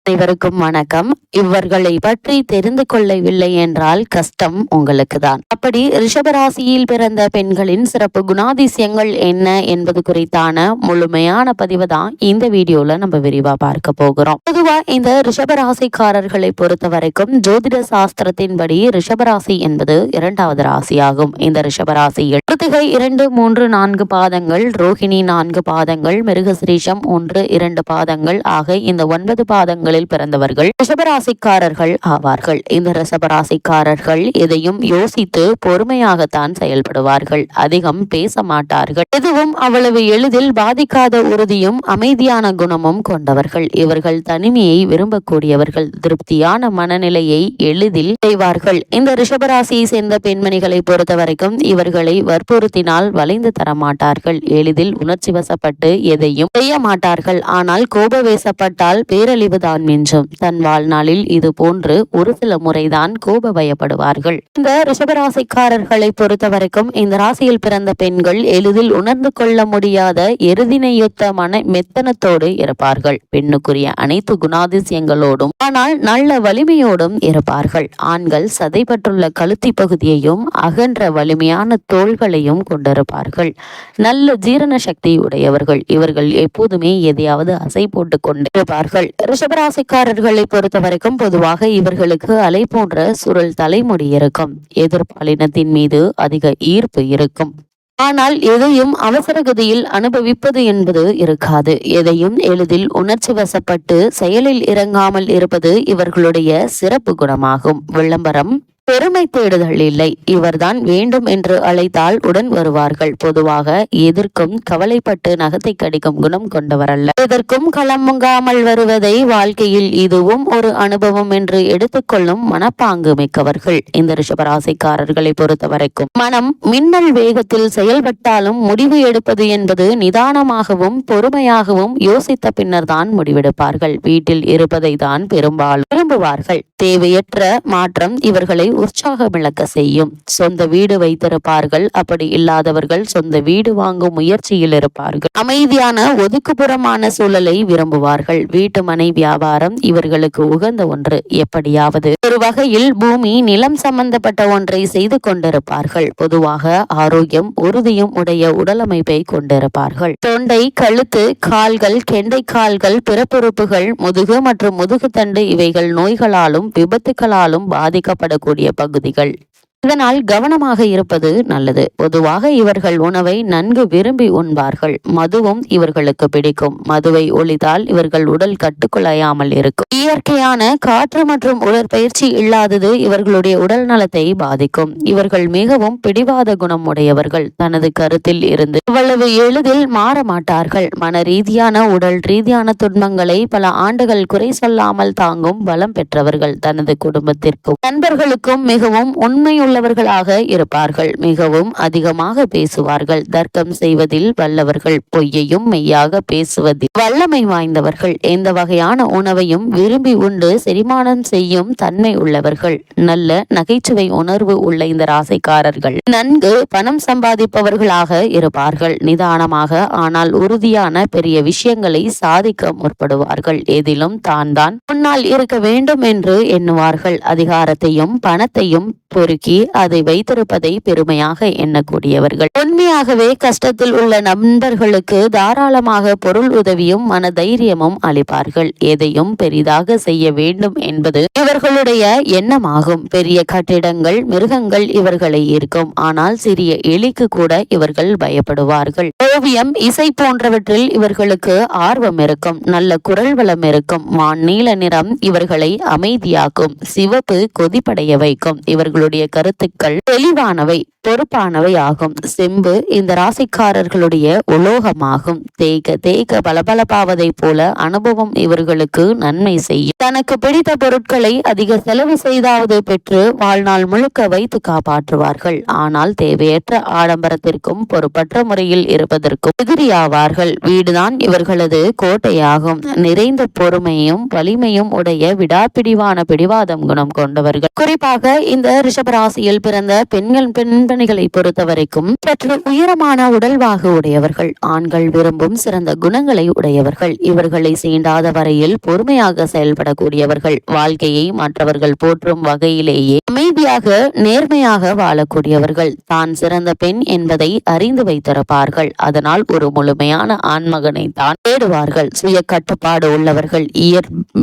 அனைவருக்கும் வணக்கம். இவர்களை பற்றி தெரிந்து கொள்ளவில்லை என்றால் கஷ்டம் உங்களுக்கு தான். அப்படி ரிஷபராசியில் பிறந்த பெண்களின் சிறப்பு குணாதிசயங்கள் என்ன என்பது குறித்தான முழுமையான பதிவு தான் இந்த வீடியோல நம்ம விரிவா பார்க்க போகிறோம். பொதுவா இந்த ரிஷபராசிக்காரர்களை பொறுத்த வரைக்கும் ஜோதிட சாஸ்திரத்தின்படி ரிஷபராசி என்பது 2வது ராசியாகும். இந்த ரிஷபராசியில் கிருத்திகை 2, 3, 4 பாதங்கள், ரோஹிணி 4 பாதங்கள், மிருகசிரீஷம் 1, 2 பாதங்கள் ஆக இந்த 9 பாதங்கள் பிறந்தவர்கள் ரிஷபராசிக்காரர்கள் ஆவார்கள். இந்த ரிஷபராசிக்காரர்கள் எதையும் யோசித்து பொறுமையாகத்தான் செயல்படுவார்கள். அதிகம் பேச மாட்டார்கள். எதுவும் அவ்வளவு எளிதில் பாதிக்காத உறுதியும் அமைதியான குணமும் கொண்டவர்கள். இவர்கள் தனிமையை விரும்பக்கூடியவர்கள். திருப்தியான மனநிலையை எளிதில் செய்வார்கள். இந்த ரிஷபராசியை சேர்ந்த பெண்மணிகளை பொறுத்த வரைக்கும் இவர்களை வற்புறுத்தினால் வளைந்து தரமாட்டார்கள். எளிதில் உணர்ச்சி வசப்பட்டு எதையும் செய்ய மாட்டார்கள். ஆனால் கோபவேசப்பட்டால் பேரழிவுதான் மிஞ்சும். தன் வாழ்நாளில் இது போன்று ஒரு சில முறைதான் கோப பயப்படுவார்கள். இந்த ரிஷபராசிக்காரர்களை பொறுத்த வரைக்கும் இந்த ராசியில் பிறந்த பெண்கள் எளிதில் உணர்ந்து கொள்ள முடியாத எருதினையொத்த மன மெத்தனத்தோடு இருப்பார்கள். பெண்ணுக்குரிய அனைத்து குணாதிசயங்களோடும் ஆனால் நல்ல வலிமையோடும் இருப்பார்கள். ஆண்கள் சதைப்பற்றுள்ள கழுத்தி பகுதியையும் அகன்ற வலிமையான தோள்களையும் கொண்டிருப்பார்கள். நல்ல ஜீரண சக்தி உடையவர்கள். இவர்கள் எப்போதுமே எதையாவது அசை போட்டுக் கொண்டிருப்பார்கள். ரிஷபராசிக்காரர்களை பொறுத்த வரைக்கும் பொதுவாக இவர்களுக்கு அலை போன்ற சுருள் தலைமுடி இருக்கும். எதிர்பாலினத்தின் மீது அதிக ஈர்ப்பு இருக்கும். ஆனால் எதையும் அவசரகதியில் அனுபவிப்பது என்பது இருக்காது. எதையும் எளிதில் உணர்ச்சி வசப்பட்டு செயலில் இறங்காமல் இருப்பது இவர்களுடைய சிறப்பு குணமாகும். விளம்பரம் பெருமை தேடுதல் இல்லை. இவர்தான் வேண்டும் என்று அழைத்தால் உடன் வருவார்கள். பொதுவாக எதற்கும் கவலைப்பட்டு நகத்தை கடிக்கும் குணம் கொண்டவரல்ல. எதற்கும் களமுங்காமல் வருவதை வாழ்க்கையில் இதுவும் ஒரு அனுபவம் என்று எடுத்துக்கொள்ளும் மனப்பாங்கு மிக்கவர்கள். இந்த ரிஷபராசிக்காரர்களை பொறுத்த வரைக்கும் மனம் மின்னல் வேகத்தில் செயல்பட்டாலும் முடிவு எடுப்பது என்பது நிதானமாகவும் பொறுமையாகவும் யோசித்த பின்னர் தான் முடிவெடுப்பார்கள். வீட்டில் இருப்பதை தான் பெரும்பாலும் விரும்புவார்கள். தேவையற்ற மாற்றம் இவர்களை உற்சாகமிழக்க செய்யும். சொந்த வீடு வைத்திருப்பார்கள். அப்படி இல்லாதவர்கள் சொந்த வீடு வாங்கும் முயற்சியில் இருப்பார்கள். அமைதியான ஒதுக்குப்புறமான சூழலை விரும்புவார்கள். வீட்டு மனை வியாபாரம் இவர்களுக்கு உகந்த ஒன்று. எப்படியாவது ஒரு வகையில் பூமி நிலம் சம்பந்தப்பட்ட ஒன்றை செய்து கொண்டிருப்பார்கள். பொதுவாக ஆரோக்கியம் உறுதியும் உடைய உடலமைப்பை கொண்டிருப்பார்கள். தொண்டை, கழுத்து, கால்கள், கெண்டை கால்கள், பிறப்புறுப்புகள், முதுகு மற்றும் முதுகுத்தண்டு இவைகள் நோய்களாலும் விபத்துகளாலும் பாதிக்கப்படக்கூடிய பகுதிகள். இதனால் கவனமாக இருப்பது நல்லது. பொதுவாக இவர்கள் உணவை நன்கு விரும்பி உண்பார்கள். மதுவும் இவர்களுக்கு பிடிக்கும். மதுவை ஒழித்தால் இவர்கள் உடல் கட்டுக்குலையாமல் இருக்கும். இயற்கையான காற்று மற்றும் உடற்பயிற்சி இல்லாதது இவர்களுடைய உடல் நலத்தை பாதிக்கும். இவர்கள் மிகவும் பிடிவாத குணம் உடையவர்கள். தனது கருத்தில் இருந்து இவ்வளவு எளிதில் மாற மாட்டார்கள். மன ரீதியான உடல் ரீதியான துன்பங்களை பல ஆண்டுகள் குறை சொல்லாமல் தாங்கும் பலம் பெற்றவர்கள். தனது குடும்பத்திற்கும் நண்பர்களுக்கும் மிகவும் உண்மையுள்ள இருப்பார்கள். மிகவும் அதிகமாக பேசுவார்கள். தர்க்கம் செய்வதில் வல்லவர்கள். பொய்யையும் மெய்யாக பேசுவதில் வல்லமை வாய்ந்தவர்கள். எந்த வகையான உணவையும் விரும்பி உண்டு செரிமானம் செய்யும் தன்மை உள்ளவர்கள். நல்ல நகைச்சுவை உணர்வு உள்ள இந்த ராசிக்காரர்கள் நன்கு பணம் சம்பாதிப்பவர்களாக இருப்பார்கள். நிதானமாக ஆனால் உறுதியான பெரிய விஷயங்களை சாதிக்க முற்படுவார்கள். எதிலும் தான் முன்னால் இருக்க வேண்டும் என்று எண்ணுவார்கள். அதிகாரத்தையும் பணத்தையும் பொறுக்கி அதை வைத்திருப்பதை பெருமையாக எண்ணக்கூடியவர்கள். உண்மையாகவே கஷ்டத்தில் உள்ள நண்பர்களுக்கு தாராளமாக பொருள் உதவியும் மன தைரியமும் அளிப்பார்கள். எதையும் பெரிதாக செய்ய வேண்டும் என்பது இவர்களுடைய எண்ணமாகும். பெரிய கட்டிடங்கள், மிருகங்கள் இவர்களை ஈர்க்கும். ஆனால் சிறிய எலிக்கு கூட இவர்கள் பயப்படுவார்கள். ஓவியம், இசை போன்றவற்றில் இவர்களுக்கு ஆர்வம் இருக்கும். நல்ல குரல் வளம் இருக்கும். நீல நிறம் இவர்களை அமைதியாக்கும். சிவப்பு கொதிப்படைய வைக்கும். இவர்களுடைய கருத்துக்கள் தெளிவானவை, பொறுப்பானவை ஆகும். செம்பு இந்த ராசிக்காரர்களுடைய உலோகமாகும். தேய்க்க தேய்க்க பளபளப்பாவதை போல அனுபவம் இவர்களுக்கு நன்மை செய்யும். தனக்கு பிடித்த பொருட்களை அதிக செலவு செய்தாவது பெற்று வாழ்நாள் முழுக்க வைத்து காப்பாற்றுவார்கள். ஆனால் தேவையற்ற ஆடம்பரத்திற்கும் பொறுப்பற்ற முறையில் இருப்பதற்கும் எதிரியாவார்கள். வீடுதான் இவர்களது கோட்டையாகும். நிறைந்த பொறுமையும் வலிமையும் உடைய விடாப்பிடிவான பிடிவாதம் குணம் கொண்டவர்கள். குறிப்பாக இந்த ரிஷபராசியில் பிறந்த பெண்மணிகளை பொறுத்தவரைக்கும் சற்று உயரமான உடல்வாகு உடையவர்கள். ஆண்கள் விரும்பும் சிறந்த குணங்களை உடையவர்கள். இவர்களை சீண்டாத வரையில் பொறுமையாக செயல்படக்கூடியவர்கள். வாழ்க்கையை மற்றவர்கள் போற்றும் வகையிலேயே அமைதியாக நேர்மையாக வாழக்கூடியவர்கள். தான் சிறந்த பெண் என்பதை அறிந்து வைத்திருப்பார்கள். அதனால் ஒரு முழுமையான ஆண்மகனை தான் தேடுவார்கள். சுய கட்டுப்பாடு உள்ளவர்கள்.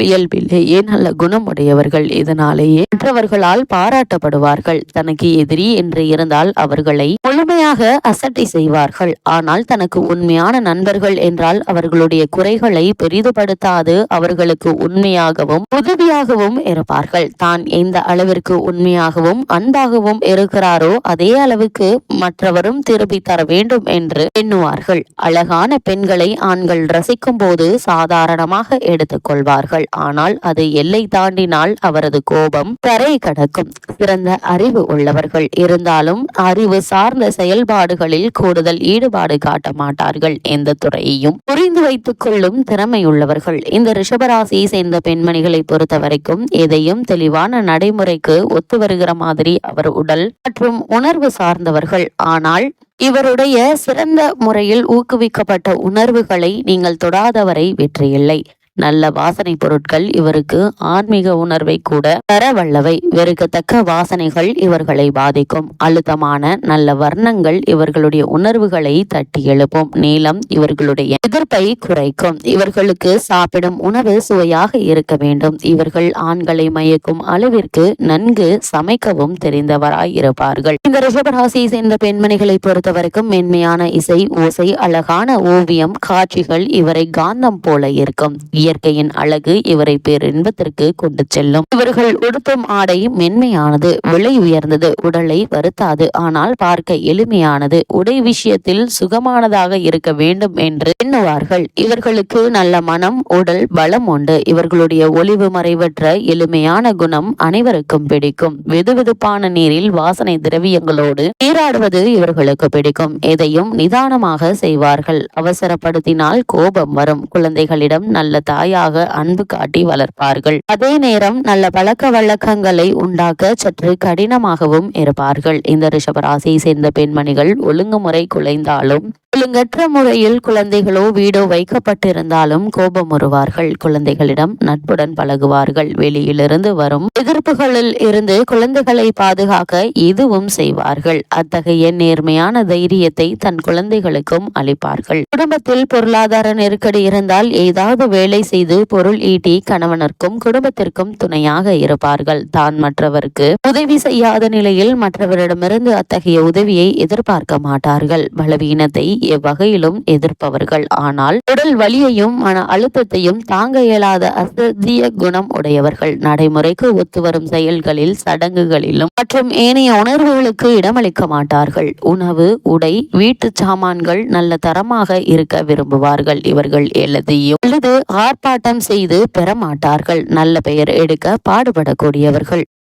இயல்பிலேயே நல்ல குணம் உடையவர்கள். இதனாலேயே மற்றவர்களால் பாராட்டப்படுவார்கள். தனக்கு எதிரி என்று இருந்தால் அவர்களை முழுமையாக அசட்டை செய்வார்கள். ஆனால் தனக்கு உண்மையான நண்பர்கள் என்றால் அவர்களுடைய குறைகளை பெரிதுபடுத்தாது அவர்களுக்கு உண்மையாகவும் உதவியாகவும் இருப்பார்கள். தான் எந்த அளவிற்கு உண்மையாகவும் அன்பாகவும் இருக்கிறாரோ அதே அளவுக்கு மற்றவரும் திருப்பி தர வேண்டும் என்று எண்ணுவார்கள். அழகான பெண்களை ஆண்கள் ரசிக்கும் போது சாதாரணமாக எடுத்துக் கொள்வார்கள். ஆனால் அது எல்லை தாண்டினால் அவரது கோபம் தரை கடக்கும். சிறந்த அறிவு உள்ளவர்கள். இருந்தாலும் அறிவு சார்ந்த செயல்பாடுகளில் கூடுதல் ஈடுபாடு காட்ட மாட்டார்கள். எந்த துறையையும் புரிந்து வைத்துக் கொள்ளும் திறமையுள்ளவர்கள். இந்த ரிஷபராசியை சேர்ந்த பெண்மணிகளை பொறுத்த வரைக்கும் எதையும் தெளிவான நடைமுறைக்கு ஒத்து வருகிற மாதிரி அவர் உடல் மற்றும் உணர்வு சார்ந்தவர்கள். ஆனால் இவருடைய சிறந்த முறையில் ஊக்குவிக்கப்பட்ட உணர்வுகளை நீங்கள் தொடாதவரை வெற்றியில்லை. நல்ல வாசனை பொருட்கள் இவருக்கு ஆன்மீக உணர்வை கூட தர வல்லவை. வெறுக்கத்தக்க வாசனைகள் இவர்களை பாதிக்கும். அழுத்தமான நல்ல வர்ணங்கள் இவர்களுடைய உணர்வுகளை தட்டி எழுப்பும். நீளம் இவர்களுடைய எதிர்ப்பை குறைக்கும். இவர்களுக்கு சாப்பிடும் உணவு சுவையாக இருக்க வேண்டும். இவர்கள் ஆண்களை மயக்கும் அளவிற்கு நன்கு சமைக்கவும் தெரிந்தவராய் இருப்பார்கள். இந்த ரிஷபராசியை சேர்ந்த பெண்மணிகளை பொறுத்தவரைக்கும் மென்மையான இசை, ஓசை, அழகான ஓவியம், காட்சிகள் இவரை காந்தம் போல இருக்கும். இயற்கையின் அழகு இவரை பேரின்பத்திற்கு கொண்டு செல்லும். இவர்கள் உடுத்தும் ஆடை மென்மையானது, விலை உயர்ந்தது, உடலை வருத்தாது, ஆனால் பார்க்க எளிமையானது. உடை விஷயத்தில் சுகமானதாக இருக்க வேண்டும் என்று எண்ணுவார்கள். இவர்களுக்கு நல்ல மனம், உடல் பலம் உண்டு. இவர்களுடைய ஒளிவு மறைவற்ற எளிமையான குணம் அனைவருக்கும் பிடிக்கும். வெதுவெதுப்பான நீரில் வாசனை திரவியங்களோடு நீராடுவது இவர்களுக்கு பிடிக்கும். எதையும் நிதானமாக செய்வார்கள். அவசரப்படுத்தினால் கோபம் வரும். குழந்தைகளிடம் நல்ல தாயாக அன்பு காட்டி வளர்ப்பார்கள். அதே நேரம் நல்ல பழக்க வழக்கங்களை உண்டாக்க சற்று கடினமாகவும் இருப்பார்கள். இந்த ரிஷபராசியை சேர்ந்த பெண்மணிகள் ஒழுங்குமுறை குலைந்தாலும் ஒழுங்கற்ற முறையில் குழந்தைகளோ வீடோ வைக்கப்பட்டிருந்தாலும் கோபம் வருவார்கள். குழந்தைகளிடம் நட்புடன் பழகுவார்கள். வெளியிலிருந்து வரும் எதிர்ப்புகளில் இருந்து குழந்தைகளை பாதுகாக்க எதுவும் செய்வார்கள். அத்தகைய நேர்மையான தைரியத்தை தன் குழந்தைகளுக்கும் அளிப்பார்கள். குடும்பத்தில் பொருளாதார நெருக்கடி இருந்தால் ஏதாவது வேலை செய்து பொருள் ஈட்டி கணவனருக்கும் குடும்பத்திற்கும் துணையாக இருப்பார்கள். தான் மற்றவருக்கு உதவி செய்யாத நிலையில் மற்றவரிடமிருந்து அத்தகைய உதவியை எதிர்பார்க்க மாட்டார்கள். பலவீனத்தை எவ்வகையிலும் எதிர்ப்பவர்கள். ஆனால் உடல் வலியையும் மன அழுத்தத்தையும் தாங்க இயலாத அசதிய குணம் உடையவர்கள். நடைமுறைக்கு ஒத்துவரும் செயல்களில், சடங்குகளிலும் மற்றும் ஏனைய உணர்வுகளுக்கு இடமளிக்க மாட்டார்கள். உணவு, உடை, வீட்டு சாமான்கள் நல்ல தரமாக இருக்க விரும்புவார்கள். இவர்கள் எல்லதையும் ஆர்ப்பாட்டம் செய்து பெற மாட்டார்கள். நல்ல பெயர் எடுக்க பாடுபடக்கூடியவர்கள்.